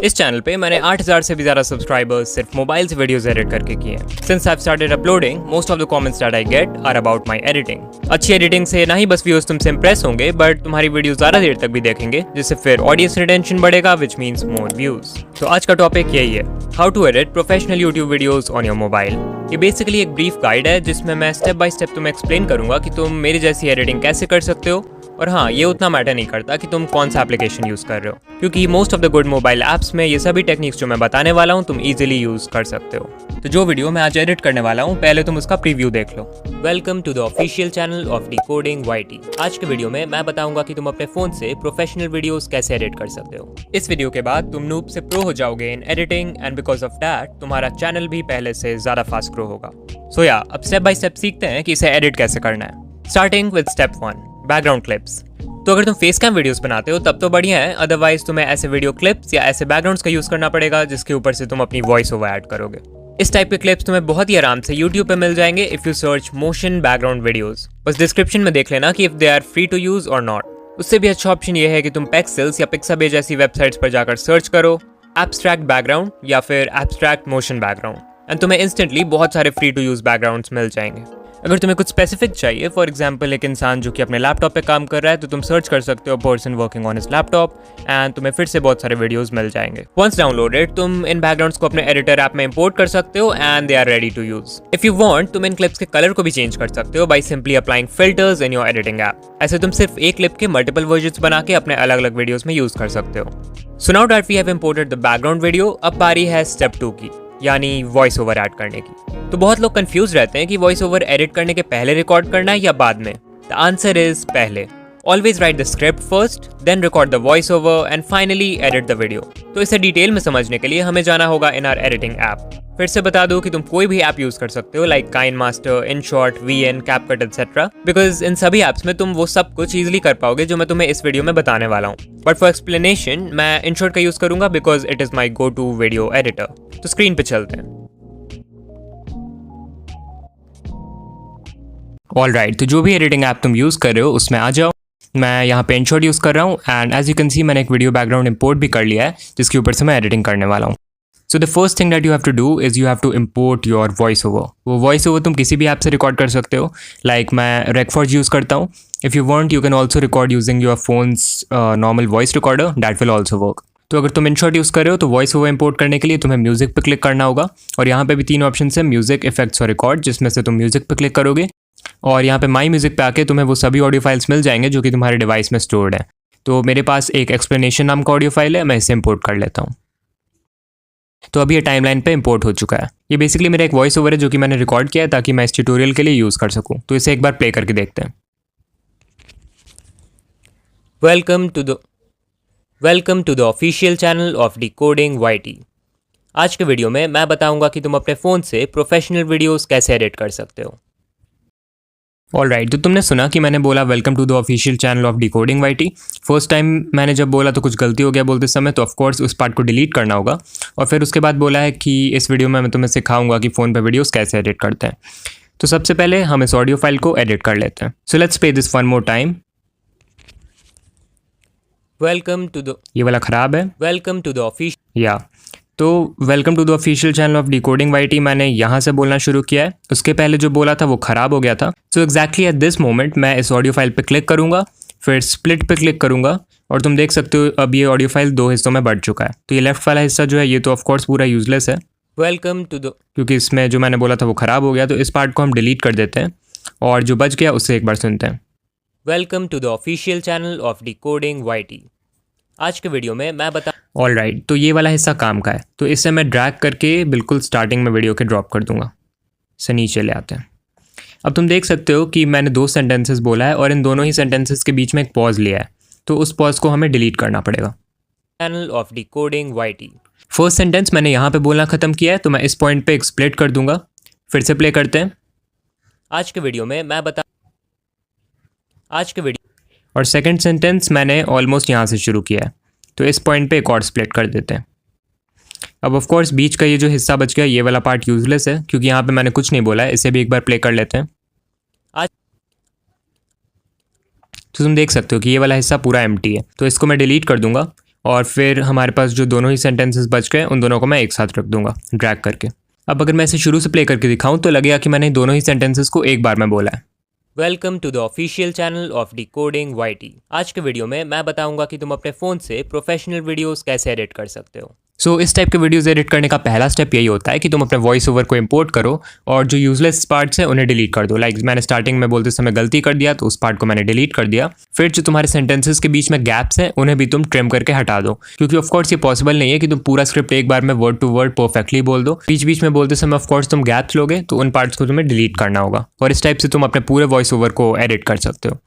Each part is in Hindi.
इस चैनल पे मैंने 8000 से भी ज़्यादा सब्सक्राइबर्स सिर्फ मोबाइल से वीडियोस एडिट करके किए हैं। Since I started uploading, most of the comments that I get are about my editing. अच्छी एडिटिंग से ना ही बस व्यूअर्स तुमसे इंप्रेस होंगे, बट तुम्हारी वीडियो ज़्यादा देर तक भी देखेंगे, जिससे फिर ऑडियंस रिटेंशन बढ़ेगा, विच मीन्स मोर व्यूज। तो आज का टॉपिक यही है, how to edit professional YouTube videos on your mobile. ये बेसिकली एक ब्रीफ गाइड है जिसमें मैं स्टेप बाय स्टेप तुम्हें एक्सप्लेन करूंगा कि तुम मेरी जैसी एडिटिंग कैसे कर सकते हो। और हाँ, ये उतना मैटर नहीं करता कि तुम कौन सा एप्लीकेशन यूज कर रहे हो, क्योंकि most of the good mobile apps में ये सभी टेक्निक्स जो मैं बताने वाला हूँ तुम इजीली यूज कर सकते हो। तो जो वीडियो मैं आज एडिट करने वाला हूँ, पहले तुम उसका प्रीव्यू देख लो। Welcome to the official channel of decoding YT। आज के वीडियो में मैं बताऊंगा कि तुम अपने फोन से प्रोफेशनल वीडियोस कैसे एडिट कर सकते हो। इस वीडियो के बाद तुम नूब से प्रो हो जाओगे in editing, and because of that तुम्हारा चैनल भी पहले से ज्यादा फास्ट ग्रो होगा। सो या, अब स्टेप बाय स्टेप सीखते हैं कि इसे एडिट कैसे करना है। Starting with step 1, background clips. तो अगर तुम फेस कैम वीडियोस बनाते हो तब तो बढ़िया है, अदरवाइज तुम्हें ऐसे वीडियो क्लिप्स या ऐसे बैकग्राउंड्स का यूज करना पड़ेगा जिसके ऊपर से तुम अपनी वॉइस ओवर ऐड करोगे। इस टाइप के क्लिप्स तुम्हें बहुत ही आराम से YouTube पे मिल जाएंगे if you search motion background videos. बस डिस्क्रिप्शन में देख लेना कि if they are free to use और नॉट। उससे भी अच्छा ऑप्शन ये है कि तुम पेक्सेल्स या पिक्साबे जैसी वेबसाइट्स पर जाकर सर्च करो एब्स्ट्रैक्ट बैकग्राउंड या फिर एब्स्ट्रैक्ट मोशन बैकग्राउंड, एंड तुम्हें इंस्टेंटली बहुत सारे फ्री टू यूज बैकग्राउंड्स मिल जाएंगे। अगर तुम्हें कुछ स्पेसिफिक चाहिए, फॉर एग्जांपल एक इंसान जो कि अपने लैपटॉप पे काम कर रहा है, तो तुम सर्च कर सकते हो person working on his laptop, and तुम्हें फिर से बहुत सारे वीडियोस मिल जाएंगे। वंस डाउनलोडेड, तुम इन बैकग्राउंड्स को अपने एडिटर ऐप में इंपोर्ट कर सकते हो and they are ready to use. If you want, तुम इन क्लिप्स के कलर को भी चेंज कर सकते हो by simply applying filters in your editing app. ऐसे तुम सिर्फ एक क्लिप के मल्टीपल वर्जन्स बना के अपने अलग अलग वीडियोस में यूज कर सकते हो। So now that we have imported the background video, अब बारी है स्टेप 2 की, यानी वॉइस ओवर ऐड करने की। तो बहुत लोग कंफ्यूज रहते हैं कि वॉइस ओवर एडिट करने के पहले रिकॉर्ड करना है या बाद में। द आंसर इज पहले। Always write the script first, then record the voice over and finally edit the video. तो इसे डिटेल में समझने के लिए हमें जाना होगा इन आवर एडिटिंग ऐप। फिर से बता दूं कि तुम कोई भी ऐप यूज कर सकते हो, like KineMaster, InShot, VN, CapCut etc. Because in सभी ऐप्स में तुम वो सब कुछ इजीली कर पाओगे जो मैं तुम्हें इस वीडियो में बताने वाला हूँ। बट फॉर एक्सप्लेनेशन मैं InShot का यूज करूंगा because it is my go to video editor. तो स्क्रीन पे चलते हैं। ऑलराइट, तो जो भी एडिटिंग ऐप तुम यूज कर रहे हो उसमें आ जाओ। मैं यहाँ पे InShot यूज कर रहा हूँ, and as you can see मैंने एक वीडियो बैकग्राउंड इंपोर्ट भी कर लिया है जिसके ऊपर से मैं एडिटिंग करने वाला हूँ। So the first thing that you have to do is you have to import your voice over. वो वॉइस ओवर तुम किसी भी ऐप से रिकॉर्ड कर सकते हो, लाइक मैं रेकफॉर्ज यूज करता हूँ। If you want you can also record using your phones normal voice recorder, that will also work. तो अगर तुम InShot यूज कर रहे हो तो वॉइस ओवर इंपोर्ट करने के लिए तुम्हें म्यूजिक पे क्लिक करना होगा, और यहाँ पे भी 3 ऑप्शन है, म्यूजिक, इफेक्ट्स और रिकॉर्ड, जिसमें से तुम म्यूजिक पे क्लिक करोगे और यहाँ पे माई म्यूजिक पे आके तुम्हें वो सभी ऑडियो फाइल्स मिल जाएंगे जो कि तुम्हारे डिवाइस में स्टोर्ड है। तो मेरे पास एक एक्सप्लेनेशन नाम का ऑडियो फाइल है, मैं इसे इंपोर्ट कर लेता हूँ। तो अभी ये टाइमलाइन पे इंपोर्ट हो चुका है। ये बेसिकली मेरा एक वॉइस ओवर है जो कि मैंने रिकॉर्ड किया है ताकि मैं इस ट्यूटोरियल के लिए यूज़ कर सकूँ। तो इसे एक बार प्ले करके देखते हैं। Welcome to the official channel of decoding YT। आज के वीडियो में मैं बताऊंगा कि तुम अपने फ़ोन से प्रोफेशनल वीडियोस कैसे एडिट कर सकते हो। ऑलराइट, तो तुमने सुना कि मैंने बोला welcome to the official channel of decoding YT। First time मैंने जब बोला तो कुछ गलती हो गया बोलते समय, तो ऑफकोर्स उस पार्ट को डिलीट करना होगा। और फिर उसके बाद बोला है कि इस वीडियो में मैं तुम्हें सिखाऊंगा कि फ़ोन पे वीडियोस कैसे एडिट करते हैं। तो सबसे पहले हम इस ऑडियो फाइल को एडिट कर लेते हैं। So let's play this one more time. ये वाला ख़राब है। वेलकम टू द ऑफिशियल तो welcome to the official channel of decoding YT मैंने यहाँ से बोलना शुरू किया है। उसके पहले जो बोला था वो ख़राब हो गया था। So exactly at this moment मैं इस ऑडियो फाइल पे क्लिक करूँगा, फिर स्प्लिट पे क्लिक करूँगा, और तुम देख सकते हो अब ये ऑडियो फाइल 2 हिस्सों में बढ़ चुका है। तो ये लेफ्ट वाला हिस्सा जो है ये तो ऑफकोर्स पूरा यूजलेस है, क्योंकि इसमें जो मैंने बोला था वो ख़राब हो गया। तो इस पार्ट को हम डिलीट कर देते हैं और जो बच गया उससे एक बार सुनते हैं। Welcome to the official channel of decoding YT। आज के वीडियो में मैं ऑलराइट, तो ये वाला हिस्सा काम का है, तो इसे मैं ड्रैग करके बिल्कुल स्टार्टिंग में वीडियो के ड्रॉप कर दूंगा। इसे नीचे ले आते हैं। अब तुम देख सकते हो कि मैंने 2 सेंटेंसेस बोला है और इन दोनों ही सेंटेंसेस के बीच में एक पॉज लिया है, तो उस पॉज को हमें डिलीट करना पड़ेगा। Channel of decoding YT। First sentence मैंने यहाँ पे बोलना ख़त्म किया है, तो मैं इस पॉइंट पे एक स्प्लिट कर दूंगा। फिर से प्ले करते हैं। आज के वीडियो में मैं और सेकंड सेंटेंस मैंने ऑलमोस्ट यहाँ से शुरू किया है, तो इस पॉइंट पे एक और स्प्लिट कर देते हैं। अब ऑफ कोर्स बीच का ये जो हिस्सा बच गया ये वाला पार्ट यूजलेस है, क्योंकि यहाँ पे मैंने कुछ नहीं बोला है। इसे भी एक बार प्ले कर लेते हैं। आज तो तुम देख सकते हो कि ये वाला हिस्सा पूरा एम्प्टी है, तो इसको मैं डिलीट कर दूंगा और फिर हमारे पास जो दोनों ही सेंटेंसेस बच गए उन दोनों को मैं एक साथ रख दूंगा ड्रैग करके। अब अगर मैं इसे शुरू से प्ले करके दिखाऊं तो लगेगा कि मैंने दोनों ही सेंटेंसेस को एक बार में बोला है। Welcome to the official channel of decoding YT। आज के वीडियो में मैं बताऊंगा कि तुम अपने फ़ोन से प्रोफेशनल वीडियोस कैसे एडिट कर सकते हो। इस टाइप के वीडियोस एडिट करने का पहला स्टेप यही होता है कि तुम अपने वॉइस ओवर को इंपोर्ट करो और जो यूजलेस पार्ट्स हैं उन्हें डिलीट कर दो। लाइक मैंने स्टार्टिंग में बोलते समय गलती कर दिया तो उस पार्ट को मैंने डिलीट कर दिया। फिर जो तुम्हारे सेंटेंसेस के बीच में गैप्स हैं उन्हें भी तुम ट्रिम करके हटा दो, क्योंकि ऑफकोर्स ये पॉसिबल नहीं है कि तुम पूरा स्क्रिप्ट एक बार में वर्ड टू वर्ड परफेक्टली बोल दो। बीच बीच में बोलते समय ऑफकोर्स तुम गैप्स लोगे तो उन पार्ट्स को तुम्हें डिलीट करना होगा और इस टाइप से तुम अपने पूरे वॉइस ओवर को एडिट कर सकते हो।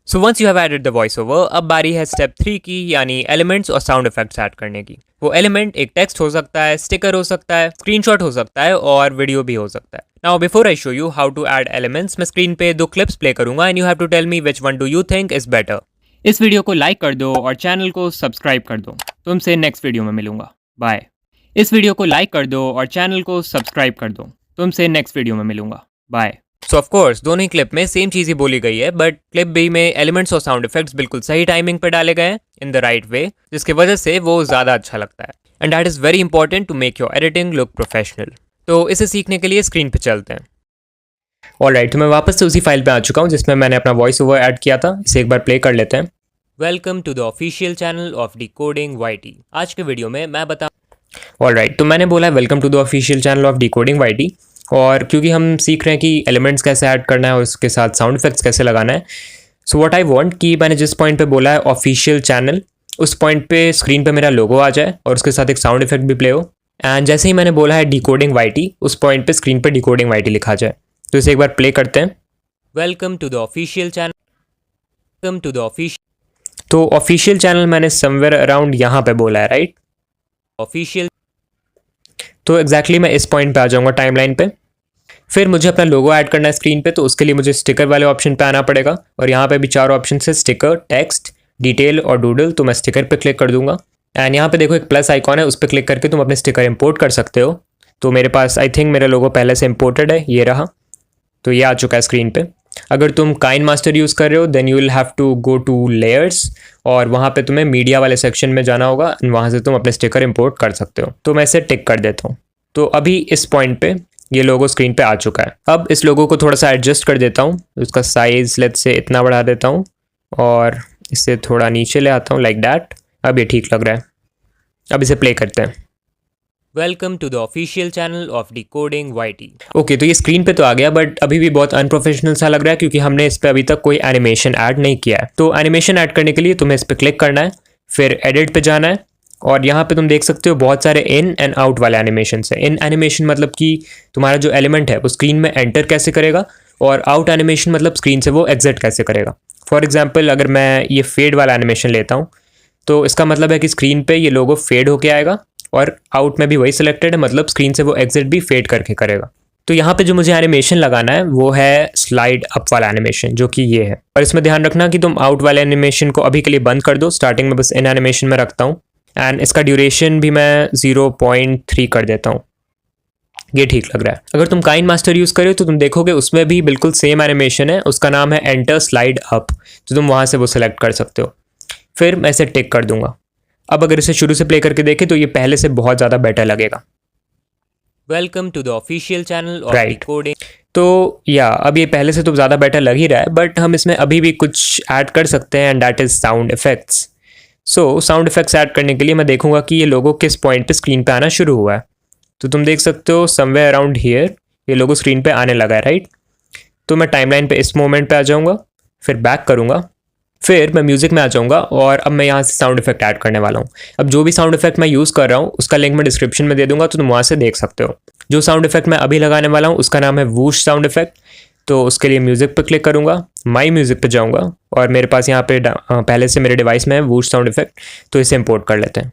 So once you have added the voice over, अब बारी है स्टेप 3 की, यानी एलिमेंट्स और साउंड इफेक्ट्स ऐड करने की। वो एलिमेंट एक टेक्स्ट हो सकता है, स्टिकर हो सकता है, स्क्रीनशॉट हो सकता है और वीडियो भी हो सकता है। Now before I show you how to add elements, मैं स्क्रीन पे 2 क्लिप्स प्ले करूंगा and you have to tell me which one do you think is better. इस वीडियो को लाइक कर दो और चैनल को सब्सक्राइब कर दो। तुमसे नेक्स्ट वीडियो में मिलूंगा, बाय। इस वीडियो को लाइक कर दो और चैनल को सब्सक्राइब कर दो। तुमसे नेक्स्ट वीडियो में मिलूंगा, बाय। सो ऑफ कोर्स दोनों ही क्लिप में सेम चीज़ ही बोली गई है, बट क्लिप बी में एलिमेंट्स और साउंड इफेक्ट्स बिल्कुल सही टाइमिंग पे डाले गए हैं इन द राइट वे, जिसकी वजह से वो ज़्यादा अच्छा लगता है। And that is very important to make your editing look professional. तो इसे सीखने के लिए स्क्रीन पे चलते हैं। ऑलराइट, तो मैं वापस से उसी फाइल पे आ चुका हूँ जिसमें मैंने अपना वॉइस ओवर ऐड किया था। इसे एक बार प्ले कर लेते हैं। Welcome to the official channel of decoding YT। आज के वीडियो में मैं ऑलराइट, तो मैंने बोला welcome to the official channel of decoding YT, और क्योंकि हम सीख रहे हैं कि एलिमेंट्स कैसे ऐड करना है और उसके साथ साउंड इफेक्ट्स कैसे लगाना है। सो व्हाट आई वांट कि मैंने जिस पॉइंट पे बोला है ऑफिशियल चैनल, उस पॉइंट पे स्क्रीन पे मेरा लोगो आ जाए और उसके साथ एक साउंड इफेक्ट भी प्ले हो। एंड जैसे ही मैंने बोला है डिकोडिंग YT, उस पॉइंट पे स्क्रीन पे डिकोडिंग YT लिखा जाए। तो इसे एक बार प्ले करते हैं। Welcome to the official channel, welcome to the official. तो ऑफिशियल चैनल मैंने समवेयर अराउंड यहाँ पे बोला है, राइट? ऑफिशियल। तो एग्जैक्टली मैं इस पॉइंट पे आ जाऊँगा टाइमलाइन पे। फिर मुझे अपना लोगो ऐड करना है स्क्रीन पे, तो उसके लिए मुझे स्टिकर वाले ऑप्शन पे आना पड़ेगा और यहाँ पे भी 4 ऑप्शन है, स्टिकर, टेक्स्ट, डिटेल और डूडल। तो मैं स्टिकर पे क्लिक कर दूंगा एंड यहाँ पे देखो एक प्लस आइकॉन है, उस पर क्लिक करके तुम अपने स्टिकर इंपोर्ट कर सकते हो। तो मेरे पास आई थिंक मेरा लोगो पहले से इंपोर्टेड है, ये रहा। तो ये आ चुका है स्क्रीन पे। अगर तुम काइनमास्टर यूज़ कर रहे हो then you will have to go to layers और वहाँ पे तुम्हें मीडिया वाले सेक्शन में जाना होगा, वहाँ से तुम अपने स्टिकर इंपोर्ट कर सकते हो। तो मैं इसे टिक कर देता हूँ। तो अभी इस पॉइंट पे ये लोगो स्क्रीन पे आ चुका है। अब इस लोगो को थोड़ा सा एडजस्ट कर देता हूँ, उसका साइज लेट्स से इतना बढ़ा देता हूँ और इसे थोड़ा नीचे ले आता हूँ लाइक दैट। अब ये ठीक लग रहा है। अब इसे प्ले करते हैं। Welcome to the official channel of decoding YT। Okay, तो ये स्क्रीन पे तो आ गया बट अभी भी बहुत अनप्रोफेशनल सा लग रहा है क्योंकि हमने इस पर अभी तक कोई एनिमेशन ऐड नहीं किया है। तो एनिमेशन ऐड करने के लिए तुम्हें इस पर क्लिक करना है, फिर एडिट पे जाना है और यहाँ पे तुम देख सकते हो बहुत सारे इन एंड आउट वाले एनिमेशन है। इन एनिमेशन मतलब कि तुम्हारा जो एलिमेंट है वो स्क्रीन में एंटर कैसे करेगा, और आउट एनिमेशन मतलब स्क्रीन से वो एग्जिट कैसे करेगा। फॉर एग्जाम्पल अगर मैं ये फेड वाला एनिमेशन लेता हूँ तो इसका मतलब है कि स्क्रीन पे ये लोगो फेड होके आएगा और आउट में भी वही सिलेक्टेड है, मतलब स्क्रीन से वो एग्जिट भी फेड करके करेगा। तो यहाँ पे जो मुझे एनिमेशन लगाना है वो है स्लाइड अप वाला एनिमेशन, जो कि ये है। और इसमें ध्यान रखना कि तुम आउट वाले एनिमेशन को अभी के लिए बंद कर दो। स्टार्टिंग में बस इन एनिमेशन में रखता हूँ एंड इसका ड्यूरेशन भी मैं 0.3 कर देता हूँ। ये ठीक लग रहा है। अगर तुम काइनमास्टर यूज़ करो तो तुम देखोगे उसमें भी बिल्कुल सेम एनिमेशन है, उसका नाम है एंटर स्लाइड अप। तो तुम वहाँ से वो सिलेक्ट कर सकते हो। फिर मैं इसे टिक कर दूंगा। अब अगर इसे शुरू से प्ले करके देखें तो ये पहले से बहुत ज़्यादा बेटर लगेगा। Welcome to the official channel of decoding. तो या अब ये पहले से तो ज़्यादा बेटर लग ही रहा है, बट हम इसमें अभी भी कुछ ऐड कर सकते हैं and that is sound effects. So sound effects add करने के लिए मैं देखूंगा कि ये लोगो किस पॉइंट पे स्क्रीन पे आना शुरू हुआ है। तो तुम देख सकते हो समवेयर अराउंड हियर ये लोगो स्क्रीन पे आने लगा है, राइट? तो मैं टाइमलाइन पे इस मोमेंट पे आ जाऊंगा, फिर बैक करूंगा, फिर मैं म्यूजिक में आ जाऊंगा और अब मैं यहाँ से साउंड इफेक्ट ऐड करने वाला हूँ। अब जो भी साउंड इफेक्ट मैं यूज़ कर रहा हूँ उसका लिंक मैं डिस्क्रिप्शन में दे दूंगा, तो तुम वहाँ से देख सकते हो। जो साउंड इफेक्ट मैं अभी लगाने वाला हूँ उसका नाम है वूश साउंड इफेक्ट। तो उसके लिए म्यूज़िक पे क्लिक करूँगा, माई म्यूज़िक पे जाऊँगा और मेरे पास यहाँ पे पहले से मेरे डिवाइस में है वूश साउंड इफेक्ट, तो इसे इंपोर्ट कर लेते हैं।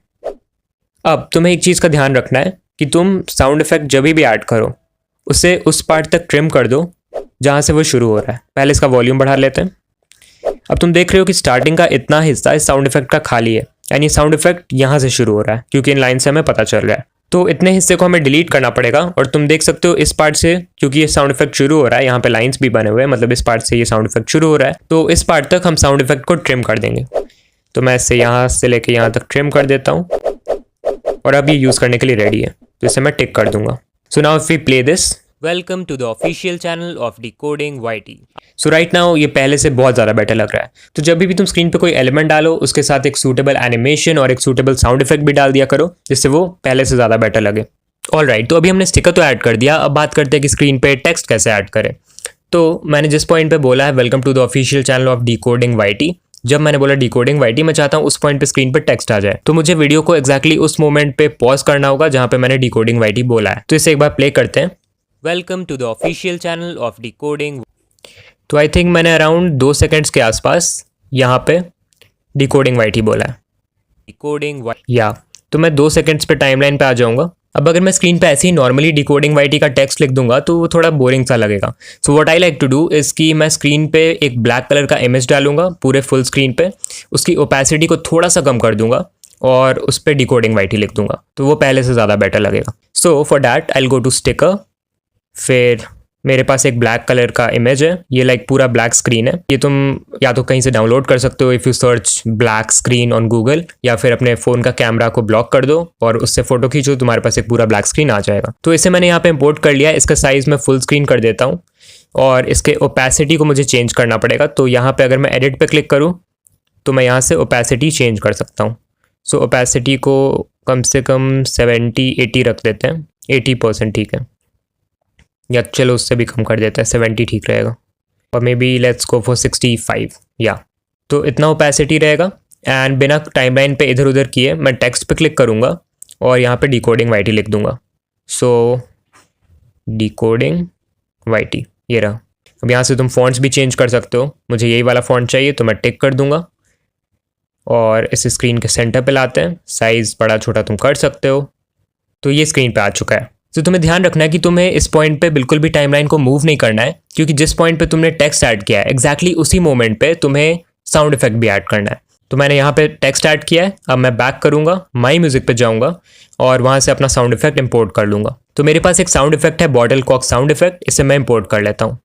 अब तुम्हें एक चीज़ का ध्यान रखना है कि तुम साउंड इफेक्ट जब भी ऐड करो उसे उस पार्ट तक ट्रिम कर दो जहाँ से वो शुरू हो रहा है। पहले इसका वॉल्यूम बढ़ा लेते हैं। अब तुम देख रहे हो कि स्टार्टिंग का इतना हिस्सा इस साउंड इफेक्ट का खाली है, यानी साउंड इफेक्ट यहाँ से शुरू हो रहा है क्योंकि इन लाइन से हमें पता चल रहा है। तो इतने हिस्से को हमें डिलीट करना पड़ेगा और तुम देख सकते हो इस पार्ट से, क्योंकि ये साउंड इफेक्ट शुरू हो रहा है, यहाँ पे लाइंस भी बने हुए हैं, मतलब इस पार्ट से ये साउंड इफेक्ट शुरू हो रहा है, तो इस पार्ट तक हम साउंड इफेक्ट को ट्रिम कर देंगे। तो मैं इसे यहाँ से लेके यहाँ तक ट्रिम कर देता हूँ और अब ये यूज़ करने के लिए रेडी है, तो इसे मैं टिक कर दूंगा। So now if we play this, welcome to the official channel of decoding YT. So right now ये पहले से बहुत ज़्यादा बेटर लग रहा है। तो जब भी तुम स्क्रीन पे कोई एलिमेंट डालो उसके साथ एक सूटेबल एनिमेशन और एक सूटेबल साउंड इफेक्ट भी डाल दिया करो, जिससे वो पहले से ज़्यादा बेटर लगे। ऑलराइट, तो अभी हमने स्टिकर तो ऐड कर दिया, अब बात करते हैं कि स्क्रीन पे टेक्स्ट कैसे ऐड करें। तो मैंने जिस पॉइंट पे बोला है welcome to the official channel of decoding YT, जब मैंने बोला डिकोडिंग वाईटी, मैं चाहता हूँ उस पॉइंट पे स्क्रीन पे टेक्स्ट आ जाए, तो मुझे वीडियो को एक्जैक्टली उस मोमेंट पे पॉज करना होगा जहाँ पे मैंने डिकोडिंग वाईटी बोला है। तो इसे एक बार प्ले करते हैं। Welcome to the official channel of decoding. तो आई थिंक मैंने अराउंड 2 सेकेंड्स के आसपास यहाँ पे डिकोडिंग वाईटी बोला है। डिकोडिंग या तो मैं 2 सेकेंड्स पे टाइमलाइन पे आ जाऊँगा। अब अगर मैं स्क्रीन पे ऐसे ही नॉर्मली डिकोडिंग वाईटी का टेक्स्ट लिख दूंगा तो वो थोड़ा बोरिंग सा लगेगा। So what I like to do is कि मैं स्क्रीन पे एक ब्लैक कलर का इमेज डालूंगा पूरे फुल स्क्रीन पे, उसकी ओपेसिटी को थोड़ा सा कम कर दूंगा और उस पर डिकोडिंग वाईटी लिख दूंगा, तो वो पहले से ज़्यादा बेटर लगेगा। So for that I will go to sticker, फिर मेरे पास एक ब्लैक कलर का इमेज है, ये लाइक पूरा ब्लैक स्क्रीन है। ये तुम या तो कहीं से डाउनलोड कर सकते हो if you search black screen on Google, या फिर अपने फ़ोन का कैमरा को ब्लॉक कर दो और उससे फ़ोटो खींचो, तुम्हारे पास एक पूरा ब्लैक स्क्रीन आ जाएगा। तो इसे मैंने यहाँ पे इंपोर्ट कर लिया। इसका साइज़ मैं फुल स्क्रीन कर देता हूँ और इसके ओपेसिटी को मुझे चेंज करना पड़ेगा। तो यहाँ पर अगर मैं एडिट पर क्लिक करूँ तो मैं यहाँ से ओपेसिटी चेंज कर सकता हूँ। सो ओपेसिटी को कम से कम 70-80 रख देते हैं, 80% ठीक है, या चलो उससे भी कम कर देते हैं, 70 ठीक रहेगा, और may be let's go for 65 या। तो इतना ओपेसिटी रहेगा। एंड बिना टाइमलाइन पे इधर उधर किए मैं टेक्स्ट पे क्लिक करूँगा और यहाँ पे डिकोडिंग वाईटी लिख दूँगा। सो डिकोडिंग वाईटी ये रहा। अब यहाँ से तुम फॉन्ट्स भी चेंज कर सकते हो, मुझे यही वाला फॉन्ट चाहिए तो मैं टिक कर दूँगा और इस स्क्रीन के सेंटर पे लाते हैं। साइज़ बड़ा छोटा तुम कर सकते हो। तो ये स्क्रीन पे आ चुका है। तो तुम्हें ध्यान रखना है कि तुम्हें इस पॉइंट पे बिल्कुल भी टाइमलाइन को मूव नहीं करना है, क्योंकि जिस पॉइंट पे तुमने टेक्स्ट ऐड किया है एक्जैक्टली उसी मोमेंट पे तुम्हें साउंड इफेक्ट भी ऐड करना है। तो मैंने यहाँ पे टेक्स्ट ऐड किया है, अब मैं बैक करूँगा, माई म्यूजिक पे जाऊँगा और वहाँ से अपना साउंड इफेक्ट इंपोर्ट कर लूँगा। तो मेरे पास एक साउंड इफेक्ट है बॉटल कॉक साउंड इफेक्ट, इसे मैं इंपोर्ट कर लेता हूँ।